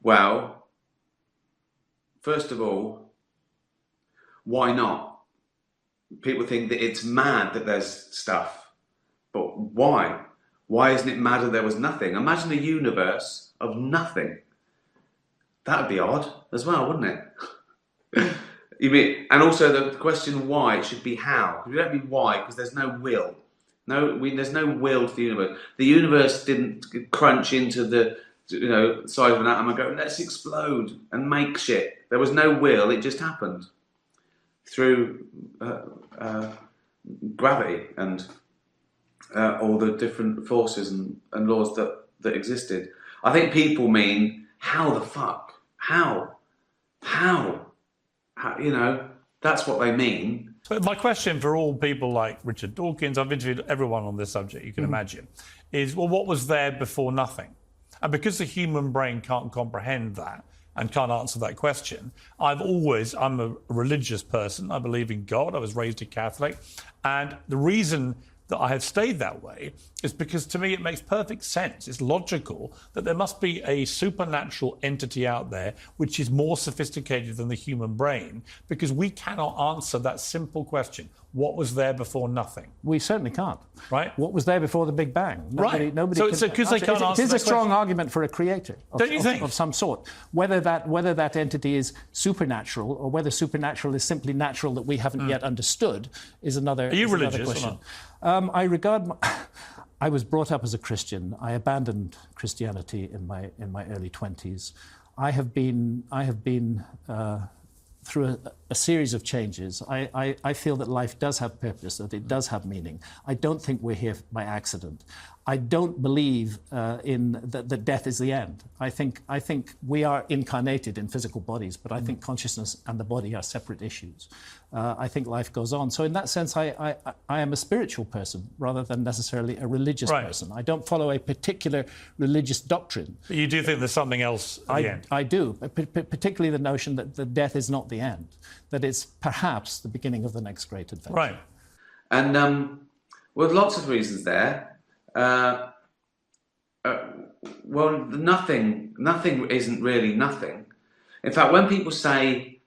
Well, first of all, why not? People think that it's mad that there's stuff, but why? Why isn't it mad that there was nothing? Imagine a universe of nothing. That'd be odd as well, wouldn't it? You mean, and also the question why, it should be how. It don't be why, because there's no will. There's no will to the universe. The universe didn't crunch into the size of an atom and go, let's explode and make shit. There was no will, it just happened through gravity and all the different forces and laws that existed. I think people mean, how the fuck? How? That's what they mean. But my question for all people like Richard Dawkins, I've interviewed everyone on this subject you can imagine, is, well, what was there before nothing? And because the human brain can't comprehend that and can't answer that question, I'm a religious person. I believe in God. I was raised a Catholic. And the reason that I have stayed that way is because to me it makes perfect sense. It's logical that there must be a supernatural entity out there which is more sophisticated than the human brain, because we cannot answer that simple question. What was there before nothing? We certainly can't. Right. What was there before the Big Bang? Nobody so because they can't answer it is that a strong question. argument for a creator of some sort. Whether that entity is supernatural or whether supernatural is simply natural that we haven't yet understood is another. Are you religious question. or not? I was brought up as a Christian. I abandoned Christianity in my early 20s. I have been through a series of changes. I feel that life does have purpose, that it does have meaning. I don't think we're here by accident. I don't believe that death is the end. I think we are incarnated in physical bodies, but I think consciousness and the body are separate issues. I think life goes on. So in that sense, I am a spiritual person rather than necessarily a religious person. I don't follow a particular religious doctrine. But you do think there's something else at the end? I do, particularly the notion that the death is not the end, that it's perhaps the beginning of the next great adventure. Right. And well, lots of reasons there. Well, nothing isn't really nothing. In fact, when people say,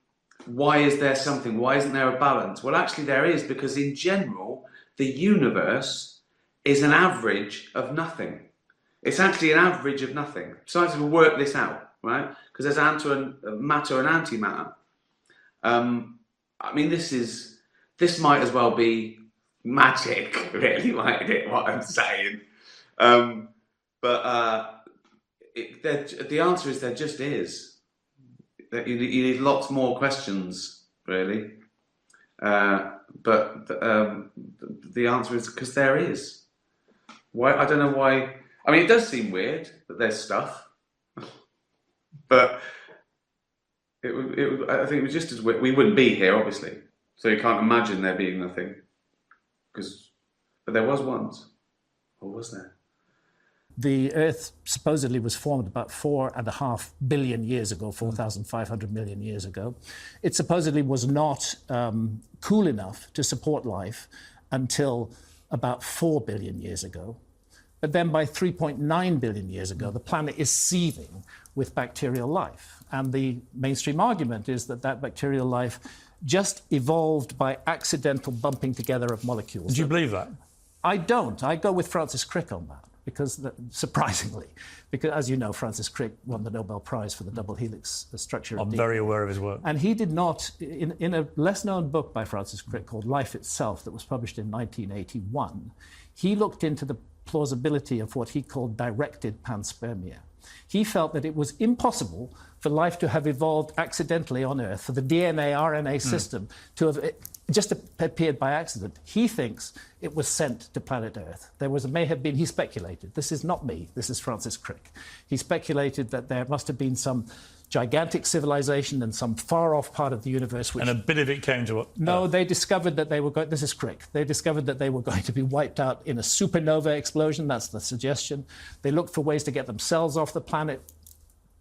why is there something? Why isn't there a balance? Well, actually there is, because in general, the universe is an average of nothing. It's actually an average of nothing. Scientists will work this out, right? Because there's matter and antimatter. I mean, this might as well be magic, really, mightn't it, what I'm saying? But the answer is there just is. That you need lots more questions, really. But the answer is because there is. Why? I don't know why. I mean, it does seem weird that there's stuff, but I think it was just as weird. We wouldn't be here, obviously, so you can't imagine there being nothing. But there was once, or was there? The Earth supposedly was formed about 4.5 billion years ago, 4,500 million years ago. It supposedly was not cool enough to support life until about 4 billion years ago. But then by 3.9 billion years ago, the planet is seething with bacterial life. And the mainstream argument is that bacterial life just evolved by accidental bumping together of molecules. Do you believe that? I don't. I go with Francis Crick on that. Surprisingly, because as you know, Francis Crick won the Nobel Prize for the double helix structure. I'm very aware of his work. And he did not, in a less-known book by Francis Crick called Life Itself that was published in 1981, he looked into the plausibility of what he called directed panspermia. He felt that it was impossible for life to have evolved accidentally on Earth, for the DNA-RNA system to have just appeared by accident. He thinks it was sent to planet Earth. May have been, he speculated, this is not me, this is Francis Crick. He speculated that there must have been some gigantic civilization in some far-off part of the universe. And a bit of it came to... No, they discovered that they were going... This is Crick. They discovered that they were going to be wiped out in a supernova explosion. That's the suggestion. They looked for ways to get themselves off the planet.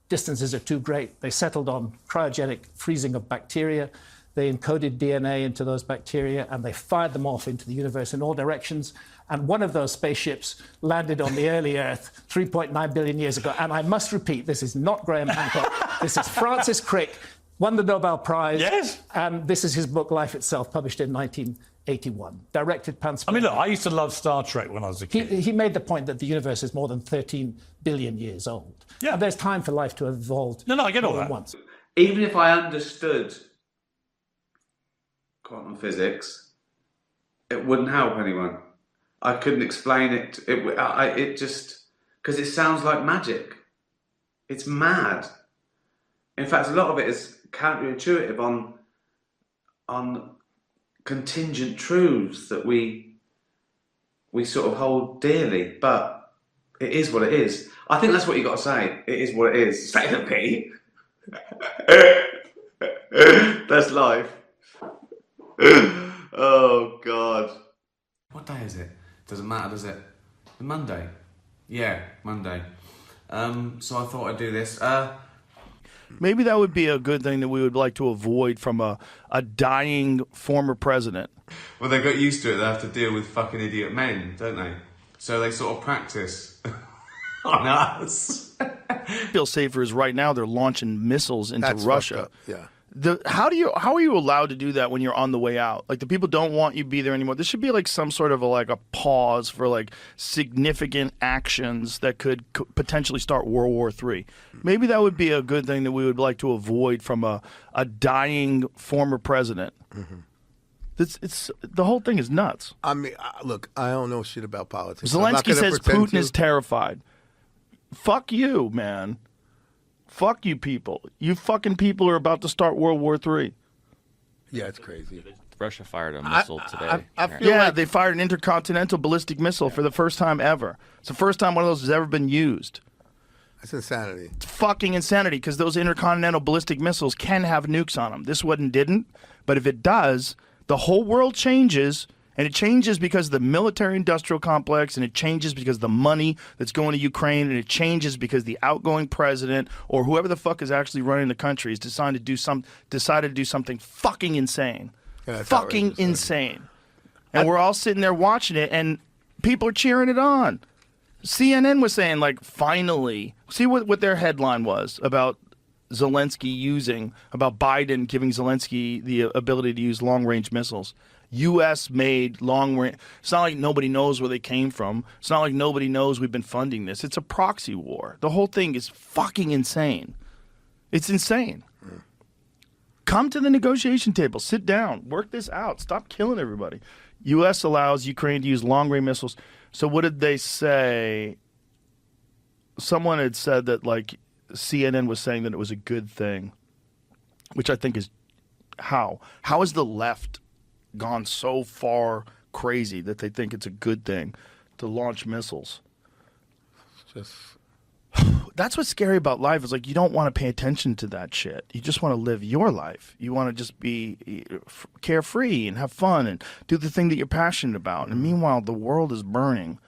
Distances are too great. They settled on cryogenic freezing of bacteria. They encoded DNA into those bacteria and they fired them off into the universe in all directions. And one of those spaceships landed on the early Earth 3.9 billion years ago. And I must repeat, this is not Graham Hancock. This is Francis Crick, won the Nobel Prize. Yes. And this is his book, Life Itself, published in 1981. Directed panspermia. I mean, look, I used to love Star Trek when I was a kid. He made the point that the universe is more than 13 billion years old. Yeah. And there's time for life to have evolved. No, I get all that. Once. Even if I understood quantum physics, it wouldn't help anyone. I couldn't explain it. It just, because it sounds like magic. It's mad. In fact, a lot of it is counterintuitive on contingent truths that we sort of hold dearly. But it is what it is. I think that's what you got to say. It is what it is. Say to me. That's life. Oh God. What day is it? Doesn't matter, does it? Monday. Yeah, Monday. So I thought I'd do this. Maybe that would be a good thing that we would like to avoid from a dying former president. Well, they got used to it. They have to deal with fucking idiot men, don't they? So they sort of practice on us. Feel safer is right now they're launching missiles into That's Russia. Yeah. How are you allowed to do that when you're on the way out? Like, the people don't want you to be there anymore. There should be like some sort of a pause for like significant actions that could potentially start World War III. Maybe that would be a good thing that we would like to avoid from a dying former president. Mm-hmm. It's the whole thing is nuts. I mean, look, I don't know shit about politics. Zelensky says Putin is terrified. Fuck you, man. Fuck you people. You fucking people are about to start World War III. Yeah, it's crazy. Russia fired a missile today. I feel Yeah, like they fired an intercontinental ballistic missile for the first time ever. It's the first time one of those has ever been used. that's insanity. It's fucking insanity because those intercontinental ballistic missiles can have nukes on them. This one didn't, but if it does, the whole world changes, and it changes because of the military-industrial complex, and it changes because of the money that's going to Ukraine, and it changes because the outgoing president or whoever the fuck is actually running the country has decided to do something fucking insane. Yeah, that's Fucking outrageous. insane. And we're all sitting there watching it, and people are cheering it on. CNN was saying, like, finally, see what their headline was about Zelensky about Biden giving Zelensky the ability to use long-range missiles. U.S. made long-range. It's not like nobody knows where they came from. It's not like nobody knows we've been funding this. It's a proxy war. The whole thing is fucking insane. It's insane. Come to the negotiation table. Sit down. Work this out. Stop killing everybody. U.S. allows Ukraine to use long-range missiles. So what did they say? Someone had said that, like, CNN was saying that it was a good thing, which I think is how? How has the left gone so far crazy that they think it's a good thing to launch missiles? Just That's what's scary about life is like you don't want to pay attention to that shit. You just want to live your life. You want to just be carefree and have fun and do the thing that you're passionate about. And meanwhile, the world is burning.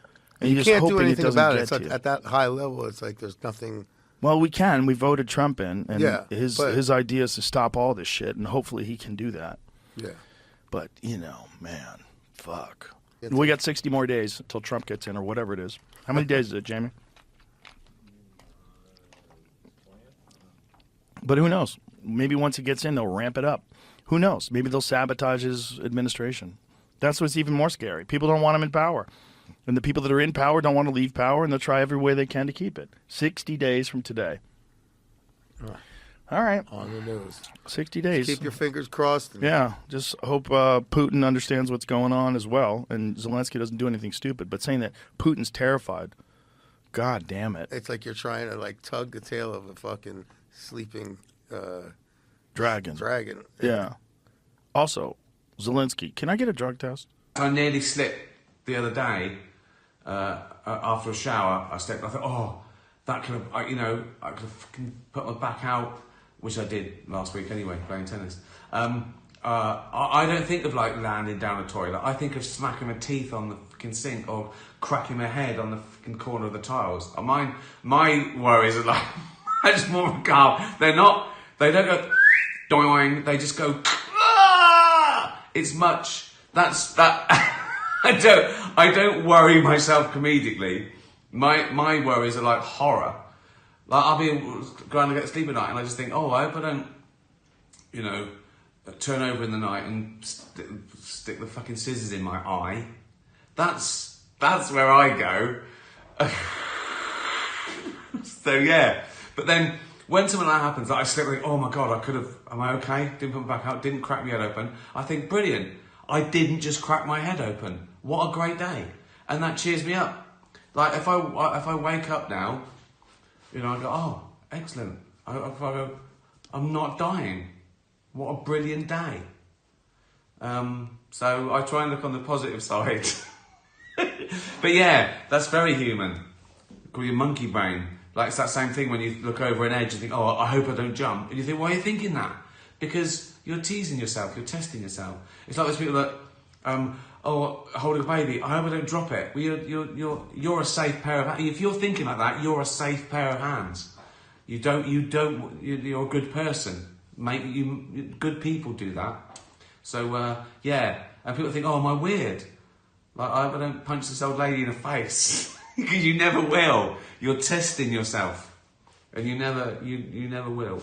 And you you're can't just do hoping anything doesn't about it. get It's to like, you. at that high level, it's like there's nothing. Well, we can. We voted Trump in, and Yeah, his but- idea is to stop all this shit, and hopefully he can do that. Yeah. But, man, fuck. We got 60 more days until Trump gets in or whatever it is. How many days is it, Jamie? But who knows? Maybe once he gets in, they'll ramp it up. Who knows? Maybe they'll sabotage his administration. That's what's even more scary. People don't want him in power. And the people that are in power don't want to leave power, and they'll try every way they can to keep it. 60 days from today. All right. On the news. 60 days. Keep your fingers crossed. And Yeah, just hope Putin understands what's going on as well, and Zelensky doesn't do anything stupid. But saying that Putin's terrified, God damn it. It's like you're trying to like tug the tail of a fucking sleeping Dragon. dragon. Yeah. Also, Zelensky, can I get a drug test? I nearly slipped the other day after a shower. I stepped. I thought, oh, that could have, I could have fucking put my back out, which I did last week anyway, playing tennis. I don't think of like landing down a toilet. I think of smacking my teeth on the fucking sink or cracking my head on the fucking corner of the tiles. My worries are like much more calm. They don't go doing. They just go. Ah! It's much. That's that. I don't worry myself comedically. My worries are like horror. Like I'll be going to get to sleep at night and I just think, oh, I hope I don't, turn over in the night and stick the fucking scissors in my eye. That's where I go. So yeah. But then when something like that happens, I slip and think, oh my God, am I okay? Didn't put my back out, didn't crack my head open. I think, brilliant. I didn't just crack my head open. What a great day. And that cheers me up. Like if I wake up now, I go, oh, excellent. If I go, I'm not dying. What a brilliant day. So I try and look on the positive side. But yeah, that's very human. Call your monkey brain. Like it's that same thing when you look over an edge and think, oh, I hope I don't jump. And you think, why are you thinking that? Because you're teasing yourself, you're testing yourself. It's like those people that, holding a baby, I hope I don't drop it. Well, you're a safe pair of hands. If you're thinking like that, you're a safe pair of hands. You're a good person. Good people do that. So, yeah. And people think, oh, am I weird? Like, I hope I don't punch this old lady in the face. Because you never will. You're testing yourself. And you never will.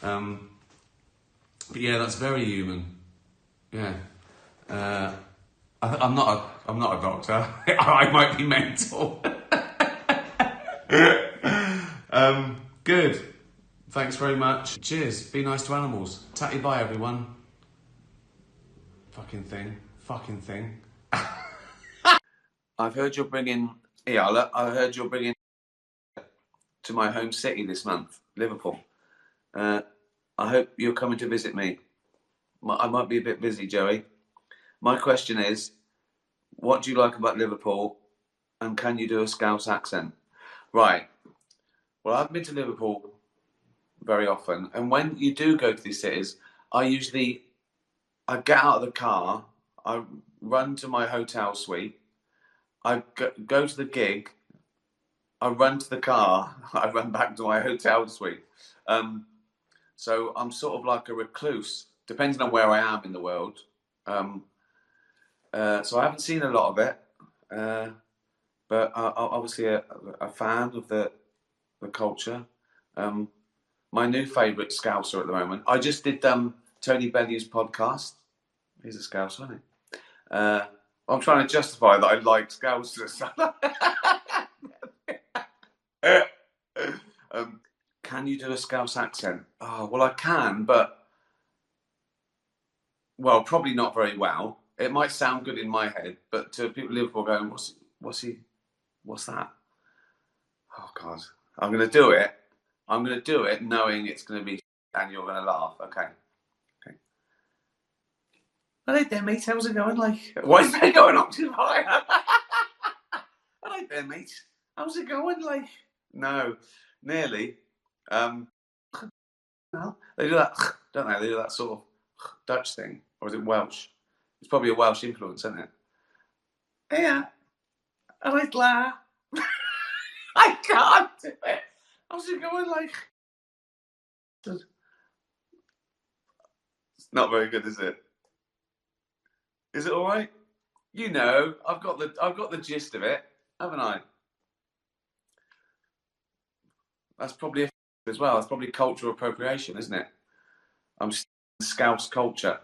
But yeah, that's very human. Yeah. I'm not a doctor. I might be mental. Good. Thanks very much. Cheers. Be nice to animals. Tatty bye, everyone. Fucking thing. I've heard you're bringing. Yeah, I heard you're bringing to my home city this month, Liverpool. I hope you're coming to visit me. I might be a bit busy, Joey. My question is, what do you like about Liverpool, and can you do a Scouse accent? Right. Well, I've been to Liverpool very often, and when you do go to these cities, I get out of the car, I run to my hotel suite, I go to the gig, I run to the car, I run back to my hotel suite. So I'm sort of like a recluse, depending on where I am in the world. So I haven't seen a lot of it, but I'm obviously a fan of the culture. My new favourite Scouser at the moment. I just did Tony Bellew's podcast. He's a Scouser, isn't he? I'm trying to justify that I like Scousers. Can you do a Scouse accent? Oh, well, I can, but probably not very well. It might sound good in my head, but to people in Liverpool going, what's that? Oh God, I'm going to do it. I'm going to do it knowing it's going to be and you're going to laugh. Okay. Hello there, mate. How's it going? Why is they going up too high? Hello there, mate. How's it going? No, nearly. No, they do that, don't they? They do that sort of Dutch thing, or is it Welsh? It's probably a Welsh influence, isn't it? Yeah, I like la. I can't do it. How's it going? It's not very good, is it? Is it all right? You know, I've got the gist of it, haven't I? That's probably as well. That's probably cultural appropriation, isn't it? I'm Scouse culture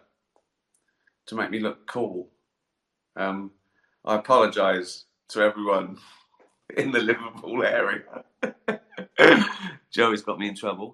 to make me look cool. I apologise to everyone in the Liverpool area. Joey's got me in trouble.